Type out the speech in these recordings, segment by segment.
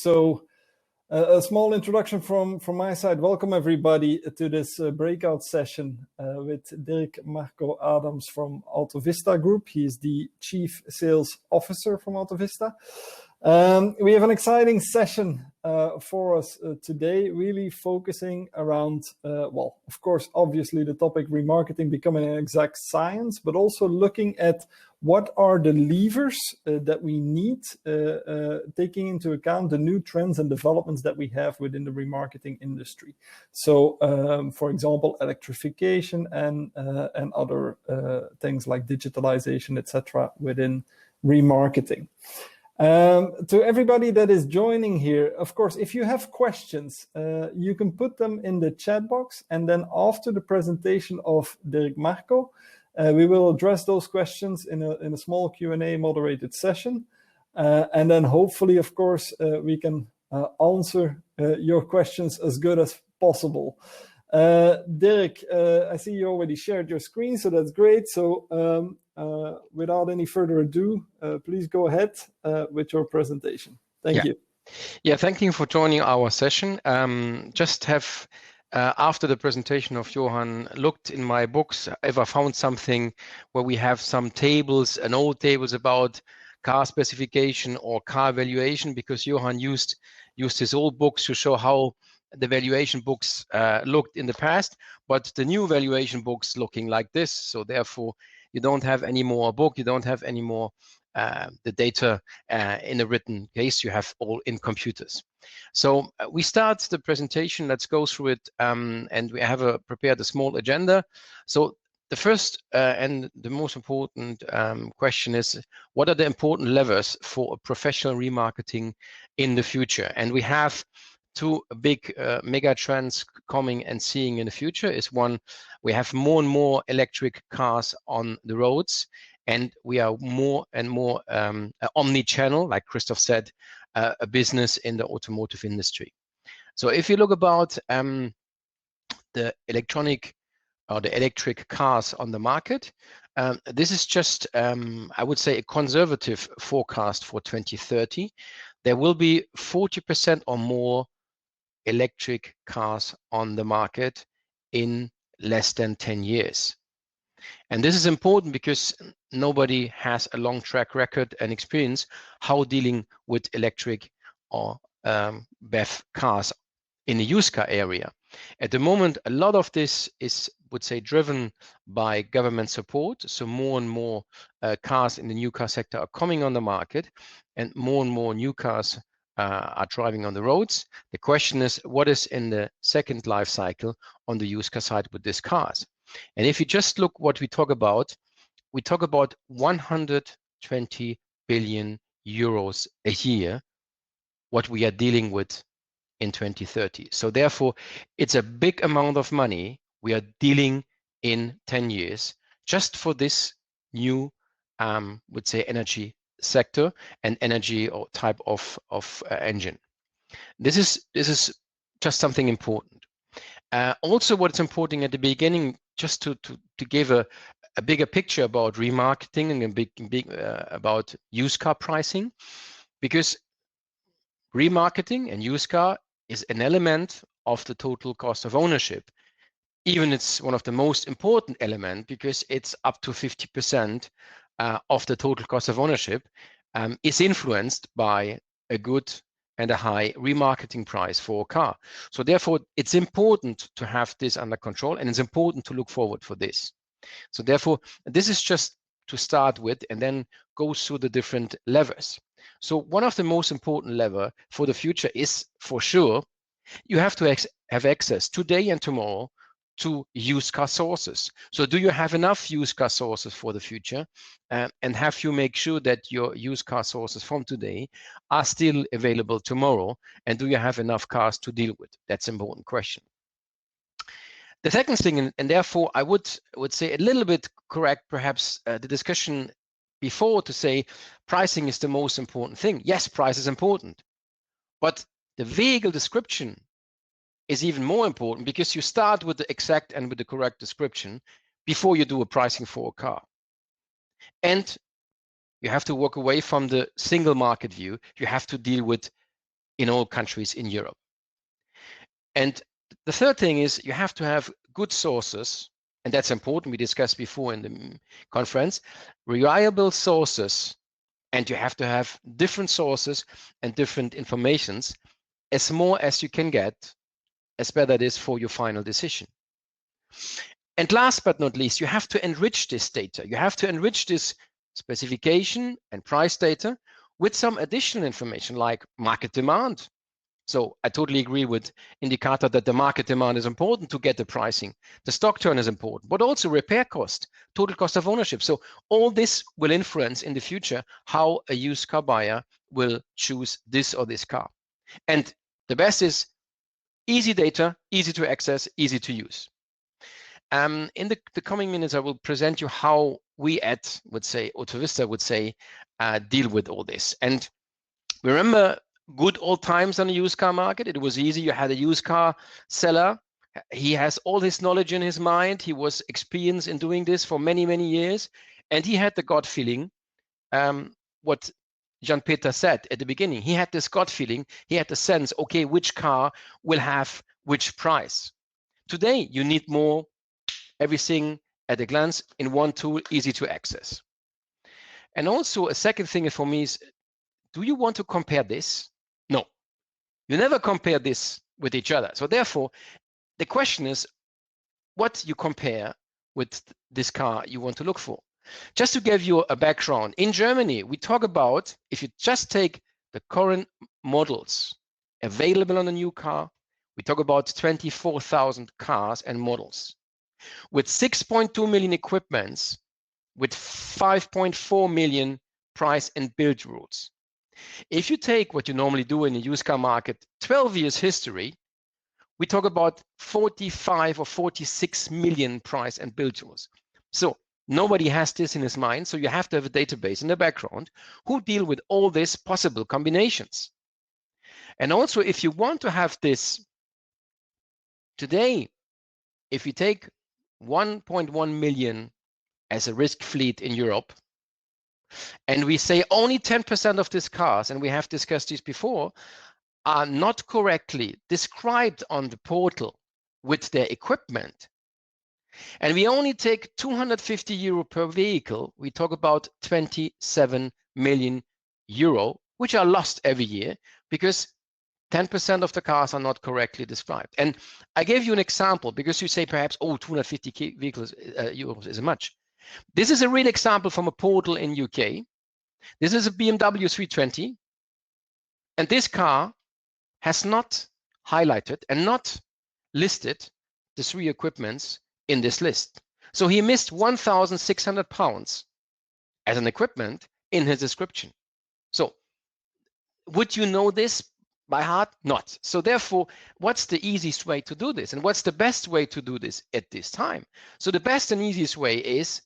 So a small introduction from my side. Welcome everybody to this breakout session with Dirk-Marco Adams from Autovista Group. He's the Chief Sales Officer from Autovista. We have an exciting session for us today, really focusing around, well, of course, obviously the topic remarketing becoming an exact science, but also looking at what are the levers that we need, taking into account the new trends and developments that we have within the remarketing industry. So, for example, electrification and other things like digitalization, etc., within remarketing. To everybody that is joining here, of course, if you have questions, you can put them in the chat box, and then after the presentation of Dirk-Marco, we will address those questions in a small Q&A moderated session. And then hopefully, of course, we can answer your questions as good as possible. Dirk, I see you already shared your screen, so that's great. So without any further ado, please go ahead with your presentation. Thank you. Yeah, thank you for joining our session. Just have, after the presentation of Johan, looked in my books if I found something where we have some tables and old tables about car specification or car valuation, because Johan used his old books to show how the valuation books looked in the past, but the new valuation books looking like this. So therefore, you don't have any more a book, you don't have any more the data in a written case, you have all in computers. So we start the presentation, let's go through it, and we have prepared a small agenda. So the first and the most important question is, what are the important levers for a professional remarketing in the future? And we have two big mega trends coming and seeing in the future. Is one, we have more and more electric cars on the roads, and we are more and more omni-channel, like Christoph said, a business in the automotive industry. So if you look about the electronic or the electric cars on the market, this is just, I would say, a conservative forecast for 2030. There will be 40% or more electric cars on the market in less than 10 years. And this is important because nobody has a long track record and experience how dealing with electric or BEV cars in the used car area. At the moment, a lot of this is, would say, driven by government support. So more and more cars in the new car sector are coming on the market, and more new cars are driving on the roads. The question is, what is in the second life cycle on the used car side with these cars? And if you just look what we talk about 120 billion euros a year, what we are dealing with in 2030. So therefore, it's a big amount of money we are dealing in 10 years just for this new, would say, energy sector and energy or type of engine. This is just something important. Also, what's important at the beginning, just to give a bigger picture about remarketing and a big about used car pricing, because remarketing and used car is an element of the total cost of ownership. Even it's one of the most important element, because it's up to 50% of the total cost of ownership is influenced by a good and a high remarketing price for a car. So therefore, it's important to have this under control, and it's important to look forward for this. So therefore, this is just to start with, and then go through the different levers. So one of the most important lever for the future is, for sure, you have to have access today and tomorrow to used car sources. So do you have enough used car sources for the future? And have you make sure that your used car sources from today are still available tomorrow? And do you have enough cars to deal with? That's an important question. The second thing, and therefore I would say a little bit correct, perhaps the discussion before, to say pricing is the most important thing. Yes, price is important, but the vehicle description is even more important, because you start with the exact and with the correct description before you do a pricing for a car. And you have to walk away from the single market view. You have to deal with in all countries in Europe. And the third thing is you have to have good sources, and that's important. We discussed before in the conference, reliable sources, and you have to have different sources and different informations. As more as you can get, as better it is for your final decision. And last but not least, you have to enrich this data. You have to enrich this specification and price data with some additional information like market demand. So I totally agree with Indicator that the market demand is important to get the pricing. The stock turn is important, but also repair cost, total cost of ownership. So all this will influence in the future how a used car buyer will choose this or this car. And the best is easy data, easy to access, easy to use. In the coming minutes, I will present you how we at, Autovista would say, deal with all this. And remember good old times on the used car market. It was easy. You had a used car seller. He has all his knowledge in his mind. He was experienced in doing this for many, many years. And he had the gut feeling, what Jan-Peter said at the beginning. He had this gut feeling. He had the sense, okay, which car will have which price. Today, you need more, everything at a glance in one tool, easy to access. And also a second thing for me is, do you want to compare this? No, you never compare this with each other. So therefore, the question is what you compare with this car you want to look for. Just to give you a background, in Germany, we talk about, if you just take the current models available on a new car, we talk about 24,000 cars and models. With 6.2 million equipments, with 5.4 million price and build rules. If you take what you normally do in a used car market, 12 years history, we talk about 45 or 46 million price and build rules. So nobody has this in his mind. So you have to have a database in the background who deal with all these possible combinations. And also, if you want to have this today, if you take 1.1 million as a risk fleet in Europe, and we say only 10% of these cars, and we have discussed this before, are not correctly described on the portal with their equipment, and we only take 250 euro per vehicle, we talk about 27 million euro, which are lost every year because 10% of the cars are not correctly described. And I gave you an example because you say perhaps, oh, 250 vehicles euros is much. This is a real example from a portal in UK. This is a BMW 320. And this car has not highlighted and not listed the three equipments in this list. So he missed 1,600 pounds as an equipment in his description. So would you know this by heart? Not. So therefore, what's the easiest way to do this? And what's the best way to do this at this time? So the best and easiest way is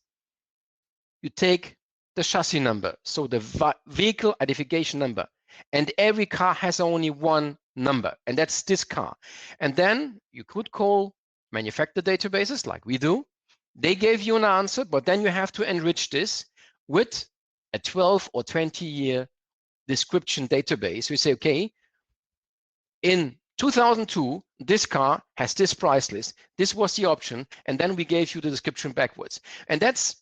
you take the chassis number, so the vehicle identification number, and every car has only one number, and that's this car. And then you could call manufacturer databases like we do. They gave you an answer, but then you have to enrich this with a 12 or 20 year description database. We say, okay, in 2002, this car has this price list. This was the option. And then we gave you the description backwards. And that's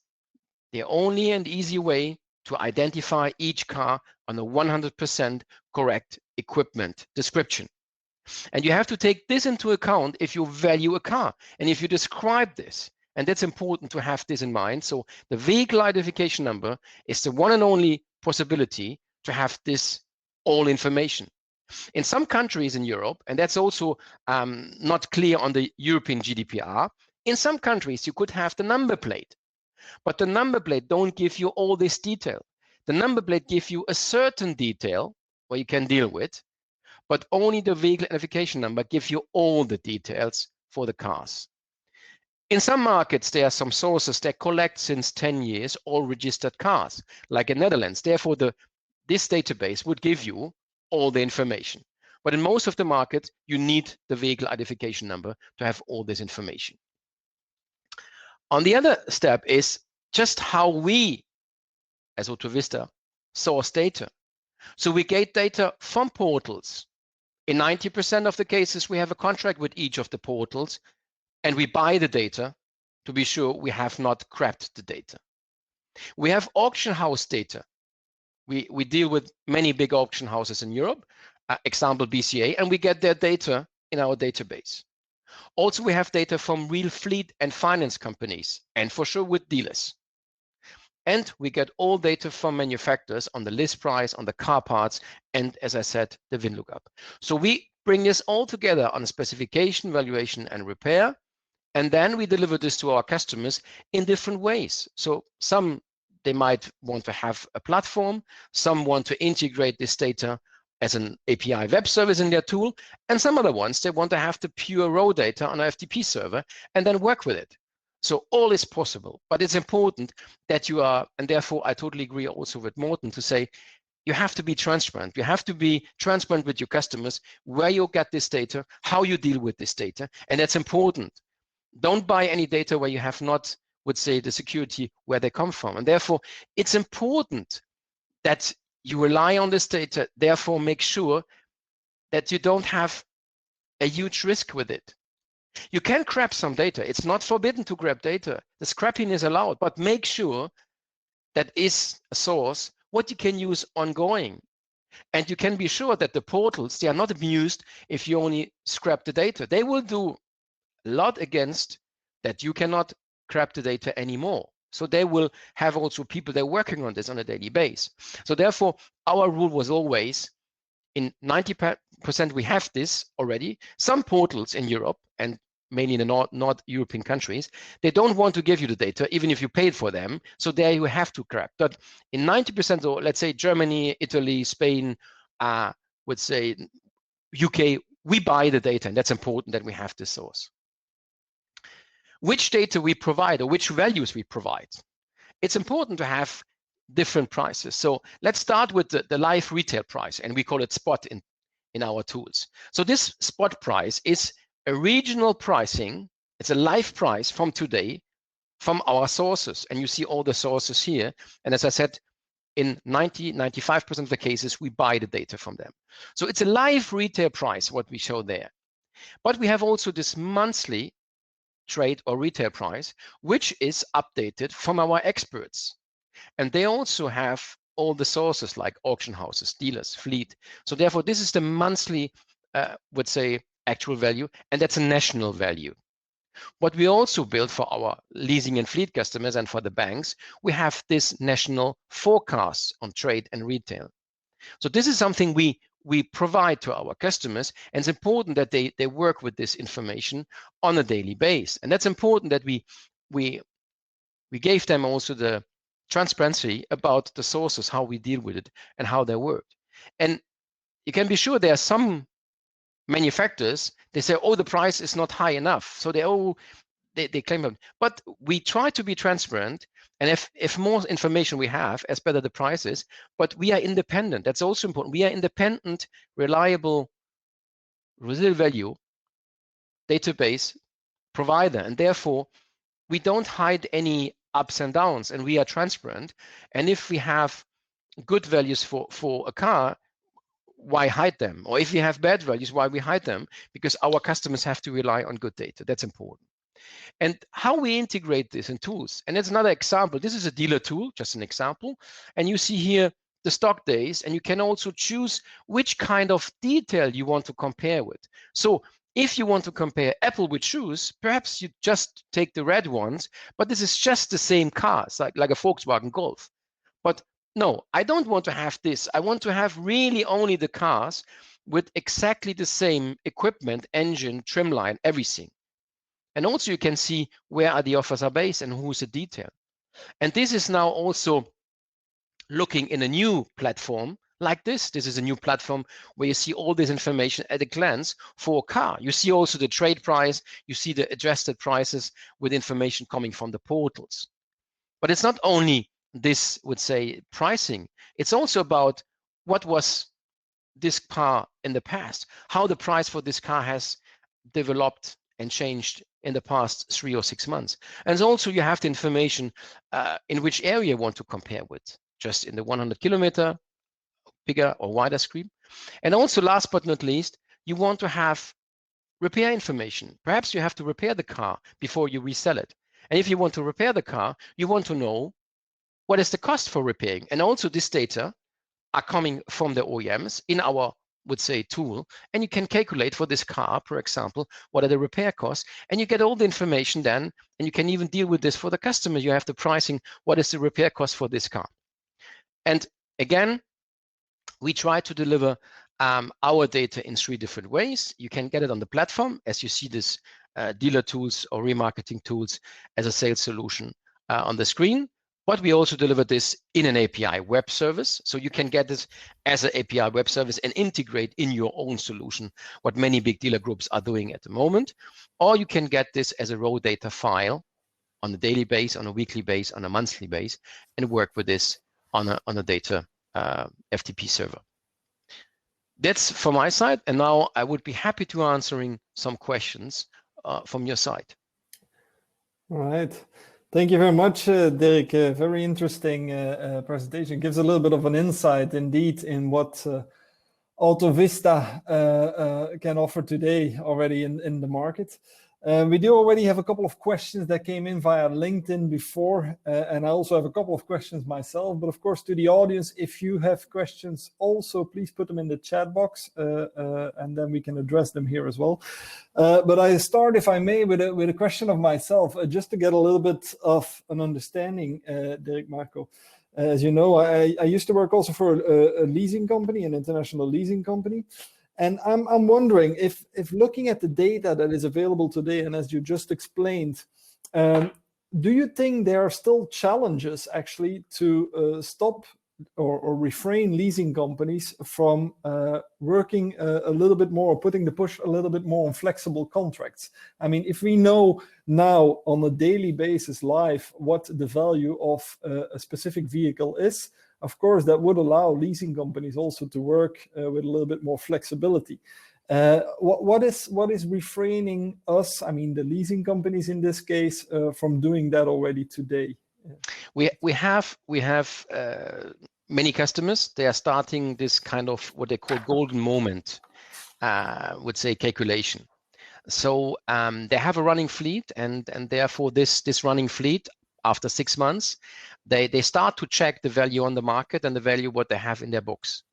the only and easy way to identify each car on a 100% correct equipment description. And you have to take this into account if you value a car and if you describe this. And that's important to have this in mind. So the vehicle identification number is the one and only possibility to have this all information. In some countries in Europe, and that's also not clear on the European GDPR, in some countries you could have the number plate. But the number plate don't give you all this detail. The number plate gives you a certain detail where you can deal with, but only the vehicle identification number gives you all the details for the cars. In some markets, there are some sources that collect since 10 years all registered cars, like in Netherlands. Therefore, this database would give you all the information. But in most of the markets, you need the vehicle identification number to have all this information. On the other step is just how we, as Autovista, source data. So we get data from portals In 90% of the cases, we have a contract with each of the portals, and we buy the data to be sure we have not crapped the data. We have auction house data. We deal with many big auction houses in Europe, example BCA, and we get their data in our database. Also, we have data from real fleet and finance companies, and for sure with dealers. And we get all data from manufacturers on the list price, on the car parts, and as I said, the VIN lookup. So we bring this all together on specification, valuation, and repair, and then we deliver this to our customers in different ways. So some, they might want to have a platform, some want to integrate this data as an API web service in their tool, and some other ones, they want to have the pure raw data on an FTP server and then work with it. So all is possible, but it's important that you are, and therefore I totally agree also with Morten to say, you have to be transparent. You have to be transparent with your customers, where you get this data, how you deal with this data, and that's important. Don't buy any data where you have not, would say, the security where they come from. And therefore, it's important that you rely on this data, therefore make sure that you don't have a huge risk with it. You can grab some data. It's not forbidden to grab data. The scrapping is allowed, but make sure that is a source what you can use ongoing. And you can be sure that the portals, they are not amused if you only scrap the data. They will do a lot against that you cannot grab the data anymore. So they will have also people that are working on this on a daily basis. So therefore, our rule was always, in 90% we have this already. Some portals in Europe, and mainly in the North European countries, they don't want to give you the data, even if you paid for them. So there you have to grab. But in 90%, or let's say Germany, Italy, Spain, would say UK, we buy the data, and that's important that we have this source. Which data we provide, or which values we provide. It's important to have different prices. So let's start with the live retail price, and we call it spot in our tools. So this spot price is a regional pricing. It's a live price from today from our sources, and you see all the sources here. And as I said, in 95% of the cases, we buy the data from them. So it's a live retail price, what we show there. But we have also this monthly trade or retail price, which is updated from our experts. And they also have all the sources like auction houses, dealers, fleet. So therefore, this is the monthly, would say, actual value, and that's a national value. What we also build for our leasing and fleet customers and for the banks, we have this national forecast on trade and retail. So this is something we provide to our customers, and it's important that they work with this information on a daily basis. And that's important that we gave them also the transparency about the sources, how we deal with it and how they work. And you can be sure there are some manufacturers, they say, oh, the price is not high enough. So they claim it. But we try to be transparent, and if more information we have, as better the price is. But we are independent. That's also important. We are independent, reliable, residual value database provider, and therefore we don't hide any ups and downs, and we are transparent. And if we have good values for a car, why hide them? Or if we have bad values, why we hide them? Because our customers have to rely on good data. That's important. And how we integrate this in tools. And it's another example. This is a dealer tool, just an example. And you see here the stock days, and you can also choose which kind of detail you want to compare with. So if you want to compare Apple with shoes, perhaps you just take the red ones, but this is just the same cars, like a Volkswagen Golf. But no, I don't want to have this. I want to have really only the cars with exactly the same equipment, engine, trim line, everything. And also you can see where are the offers are based and who's the detail. And this is now also looking in a new platform like this. This is a new platform where you see all this information at a glance for a car. You see also the trade price. You see the adjusted prices with information coming from the portals. But it's not only this, would say, pricing. It's also about what was this car in the past, how the price for this car has developed and changed in the past 3 or 6 months. And also you have the information in which area you want to compare with, just in the 100 kilometer, bigger or wider screen. And also last but not least, you want to have repair information. Perhaps you have to repair the car before you resell it. And if you want to repair the car, you want to know what is the cost for repairing. And also this data are coming from the OEMs in our, would say, tool. And you can calculate for this car, for example, what are the repair costs. And you get all the information then, and you can even deal with this for the customer. You have the pricing, what is the repair cost for this car. And again, we try to deliver our data in 3 different ways. You can get it on the platform, as you see this dealer tools or remarketing tools as a sales solution on the screen. But we also deliver this in an API web service. So you can get this as an API web service and integrate in your own solution, what many big dealer groups are doing at the moment. Or you can get this as a raw data file on a daily base, on a weekly base, on a monthly base, and work with this on a data FTP server. That's from my side. And now I would be happy to answering some questions from your side. All right. Thank you very much, Dirk. Very interesting presentation. Gives a little bit of an insight indeed in what Autovista can offer today already in the market. We do already have a couple of questions that came in via LinkedIn before, and I also have a couple of questions myself. But of course, to the audience, if you have questions also, please put them in the chat box, and then we can address them here as well. But I start, if I may, with a question of myself, just to get a little bit of an understanding, Dirk-Marco. As you know, I used to work also for a leasing company, an international leasing company. And I'm wondering if looking at the data that is available today, and as you just explained, do you think there are still challenges actually to stop or refrain leasing companies from working a little bit more, putting the push a little bit more on flexible contracts? I mean, if we know now on a daily basis live what the value of a specific vehicle is, of course, that would allow leasing companies also to work with a little bit more flexibility. What is refraining us, I mean, the leasing companies in this case, from doing that already today? We have many customers. They are starting this kind of what they call golden moment, would say, calculation. So they have a running fleet, and therefore this running fleet, after 6 months, they start to check the value on the market and the value what they have in their books.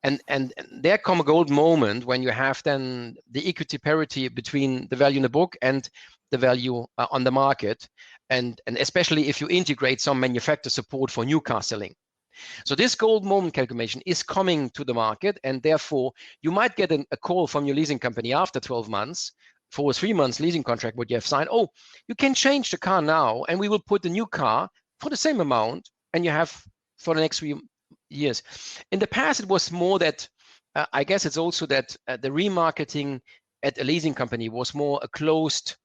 And there come a gold moment when you have then the equity parity between the value in the book and the value on the market, and especially if you integrate some manufacturer support for new car selling. So this gold moment calculation is coming to the market, and therefore you might get a call from your leasing company after 12 months for a 3 months leasing contract what you have signed. Oh, you can change the car now, and we will put the new car for the same amount, and you have for the next 3 years. In the past, it was more that, I guess it's also that the remarketing at a leasing company was more a closed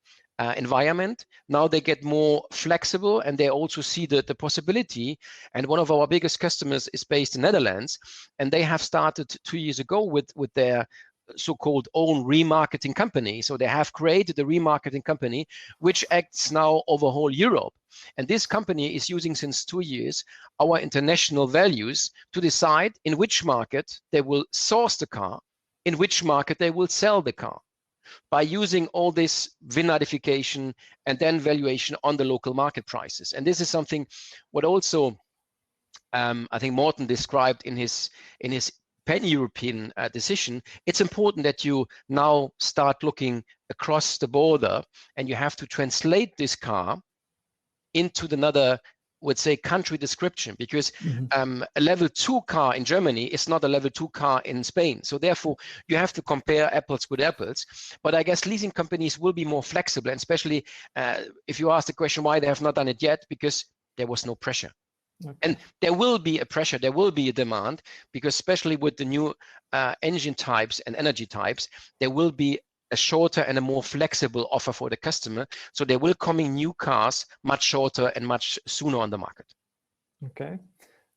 environment. Now they get more flexible, and they also see the possibility. And one of our biggest customers is based in Netherlands, and they have started 2 years ago with their so-called own remarketing company. So they have created a remarketing company which acts now over whole Europe. And this company is using since 2 years our international values to decide in which market they will source the car, in which market they will sell the car, by using all this VIN identification and then valuation on the local market prices. And this is something what also I think Morten described in his pan-European decision. It's important that you now start looking across the border, and you have to translate this car into another, would say, country description, because a level 2 car in Germany is not a level 2 car in Spain. So therefore, you have to compare apples with apples. But I guess leasing companies will be more flexible, and especially if you ask the question why they have not done it yet, because there was no pressure. Okay. And there will be a pressure, there will be a demand, because especially with the new engine types and energy types, there will be a shorter and a more flexible offer for the customer. So there will come in new cars much shorter and much sooner on the market. Okay,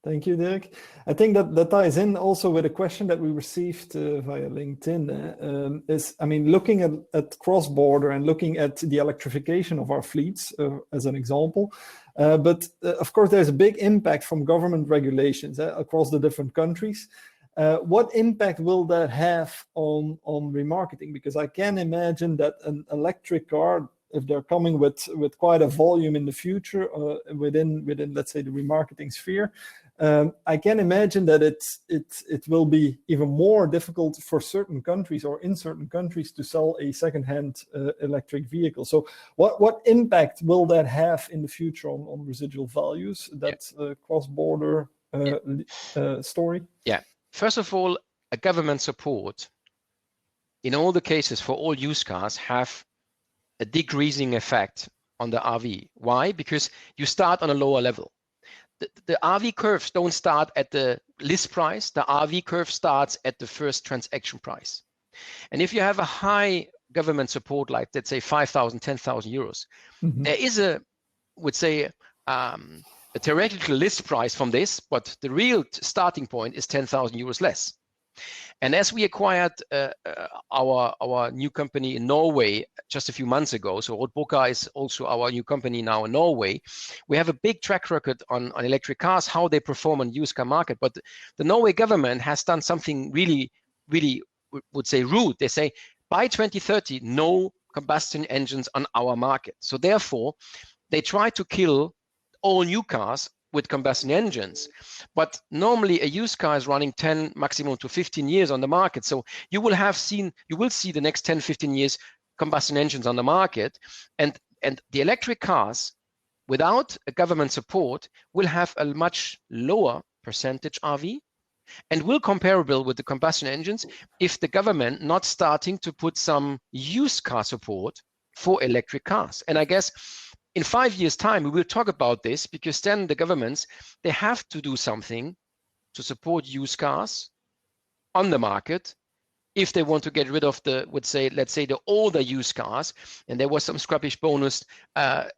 thank you, Dirk. I think that ties in also with a question that we received via LinkedIn. I mean, looking at Crossborder and looking at the electrification of our fleets as an example, but of course there's a big impact from government regulations across the different countries. What impact will that have on remarketing? Because I can imagine that an electric car, if they're coming with quite a volume in the future within let's say the remarketing sphere, I can imagine that it will be even more difficult for certain countries or in certain countries to sell a second-hand electric vehicle. So what impact will that have in the future on residual values? That's a cross-border story. Yeah. First of all, a government support in all the cases for all used cars have a decreasing effect on the RV. Why? Because you start on a lower level. The RV curves don't start at the list price. The RV curve starts at the first transaction price. And if you have a high government support, like let's say 5,000, 10,000 euros, there is a theoretical list price from this, but the real starting point is 10,000 euros less. And as we acquired our new company in Norway just a few months ago, so Roadboka is also our new company now in Norway, we have a big track record on electric cars, how they perform on the used car market. But the Norway government has done something really, really, would say rude. They say, by 2030, no combustion engines on our market. So therefore, they try to kill all new cars with combustion engines. But normally a used car is running 10 maximum to 15 years on the market. So you will see the next 10, 15 years combustion engines on the market. And the electric cars without a government support will have a much lower percentage RV and will comparable with the combustion engines if the government not starting to put some used car support for electric cars. And I guess in 5 years' time, we will talk about this, because then the governments, they have to do something to support used cars on the market if they want to get rid of let's say the older used cars. And there was some scrappage bonus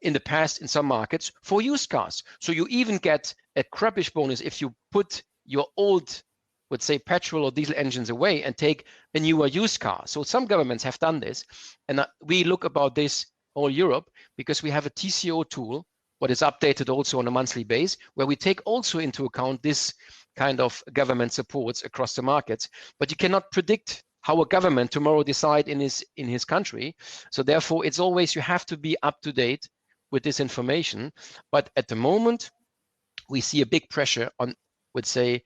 in the past in some markets for used cars. So you even get a scrappage bonus if you put your old, let's say, petrol or diesel engines away and take a newer used car. So some governments have done this. And we look about this all Europe, because we have a TCO tool, what is updated also on a monthly base, where we take also into account this kind of government supports across the markets. But you cannot predict how a government tomorrow decide in his country. So therefore, it's always, you have to be up to date with this information. But at the moment, we see a big pressure on, would say,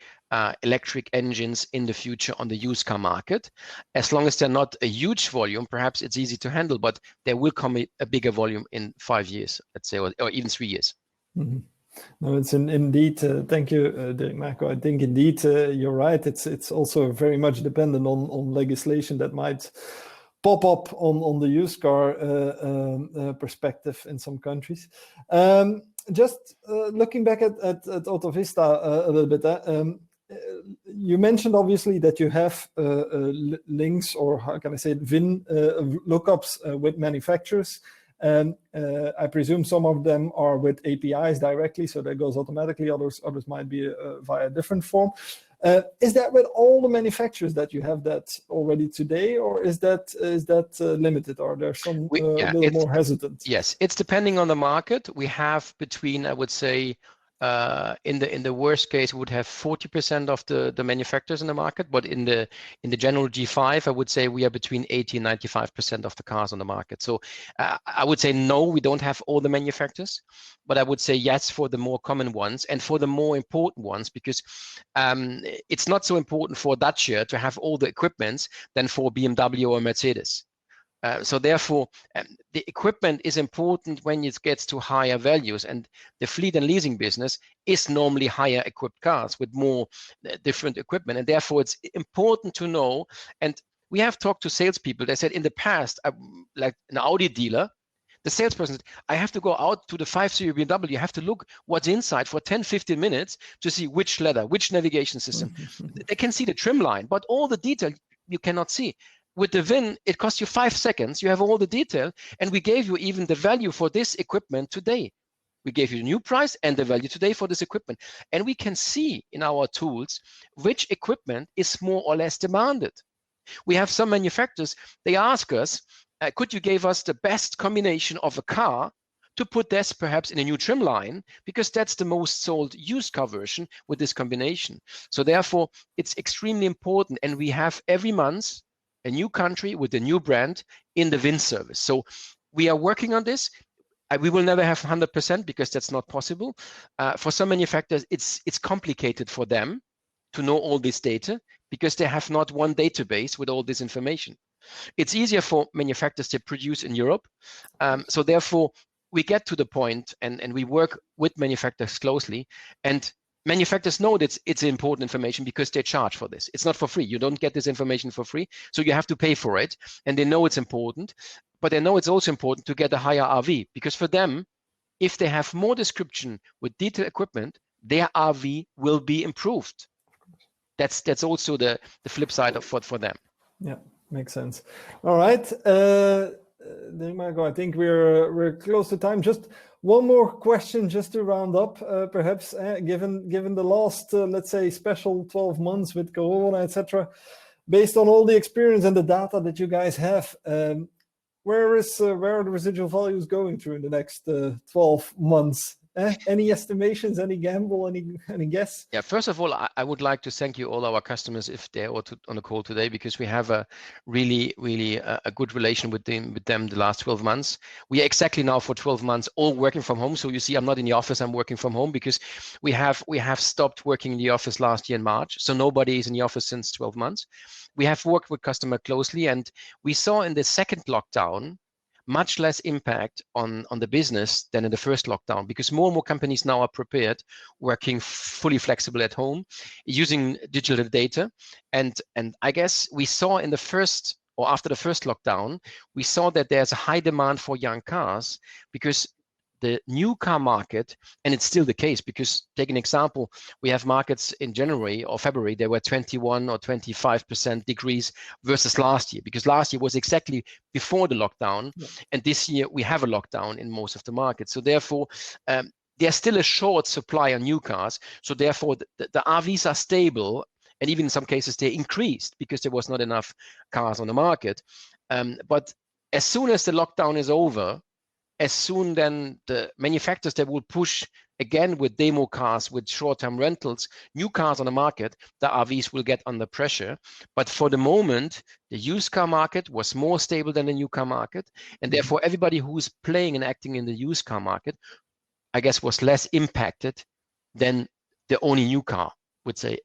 electric engines in the future on the used car market. As long as they're not a huge volume, perhaps it's easy to handle, but there will come a bigger volume in 5 years, let's say, or even 3 years. No, it's indeed. Thank you, Dirk-Marco. I think indeed you're right. It's also very much dependent on legislation that might pop up on the used car perspective in some countries. Just looking back at Autovista a little bit, you mentioned obviously that you have links, or how can I say it, VIN lookups with manufacturers. I presume some of them are with APIs directly, so that goes automatically. Others might be via a different form. Is that with all the manufacturers that you have that already today, or is that limited? Or there's some a little more hesitant? Yes, it's depending on the market. We have between, I would say, in the worst case, we would have 40% of the manufacturers in the market, but in the general G5, I would say we are between 80 and 95% of the cars on the market. So I would say no, we don't have all the manufacturers, but I would say yes for the more common ones and for the more important ones, because it's not so important for Dacia to have all the equipments than for BMW or Mercedes. So therefore, the equipment is important when it gets to higher values, and the fleet and leasing business is normally higher equipped cars with more different equipment, and therefore it's important to know. And we have talked to salespeople. They said in the past, like an Audi dealer, the salesperson said, I have to go out to the 5 Series BMW, you have to look what's inside for 10, 15 minutes to see which leather, which navigation system. They can see the trim line, but all the detail you cannot see. With the VIN, it costs you 5 seconds. You have all the detail, and we gave you even the value for this equipment today. We gave you the new price and the value today for this equipment. And we can see in our tools which equipment is more or less demanded. We have some manufacturers, they ask us, could you give us the best combination of a car to put this perhaps in a new trim line, because that's the most sold used car version with this combination. So therefore, it's extremely important. And we have every month a new country with a new brand in the VIN service. So we are working on this. We will never have 100% because that's not possible. For some manufacturers, it's complicated for them to know all this data because they have not one database with all this information. It's easier for manufacturers to produce in Europe. So therefore, we get to the point and we work with manufacturers closely, and manufacturers know that it's important information because they charge for this. It's not for free. You don't get this information for free. So you have to pay for it, and they know it's important, but they know it's also important to get a higher RV, because for them, if they have more description with detailed equipment, their RV will be improved. That's also the flip side of for them. Yeah, makes sense. All right. Dirk-Marco, I think we're close to time. Just one more question, just to round up, perhaps, given the last, let's say, special 12 months with Corona, etc. Based on all the experience and the data that you guys have, where are the residual values going through in the next 12 months? Any estimations, any gamble, any guess? Yeah, first of all, I would like to thank you all our customers if they're on the call today, because we have a really a good relation with them the last 12 months. We are exactly now for 12 months all working from home. So you see, I'm not in the office, I'm working from home because we have stopped working in the office last year in March. So nobody is in the office since 12 months. We have worked with customer closely, and we saw in the second lockdown much less impact on the business than in the first lockdown, because more and more companies now are prepared, working fully flexible at home, using digital data. And I guess we saw in the first, or after the first lockdown, we saw that there's a high demand for young cars, because the new car market, and it's still the case, because take an example, we have markets in January or February, there were 21 or 25% decrease versus last year, because last year was exactly before the lockdown. Yeah. And this year we have a lockdown in most of the markets. So therefore, there's still a short supply on new cars. So therefore, the RVs are stable, and even in some cases they increased because there was not enough cars on the market. But as soon as the lockdown is over, as soon then the manufacturers that will push again with demo cars, with short-term rentals, new cars on the market, the RVs will get under pressure. But for the moment, the used car market was more stable than the new car market. And therefore, everybody who's playing and acting in the used car market, I guess, was less impacted than the only new car, would say,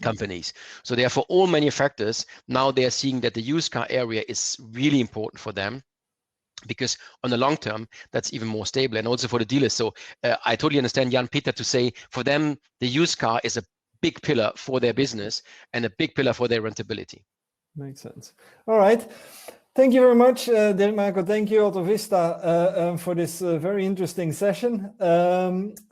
companies. So therefore, all manufacturers, now they are seeing that the used car area is really important for them, because on the long term, that's even more stable, and also for the dealers. So I totally understand Jan Peter to say, for them, the used car is a big pillar for their business and a big pillar for their rentability. Makes sense. All right. Thank you very much, Dirk-Marco. Thank you, Autovista, for this very interesting session.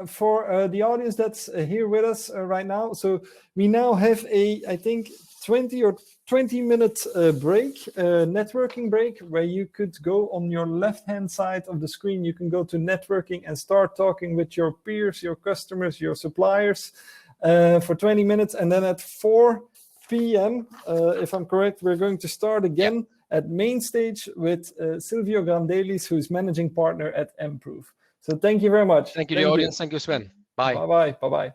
For the audience that's here with us right now, so we now have I think, 20-minute break, networking break, where you could go on your left-hand side of the screen. You can go to networking and start talking with your peers, your customers, your suppliers for 20 minutes. And then at 4 p.m., if I'm correct, we're going to start again at main stage with Silvio Grandelis, who's managing partner at Improve. So thank you very much. Thank you, the audience. Thank you, Sven. Bye. Bye-bye. Bye-bye.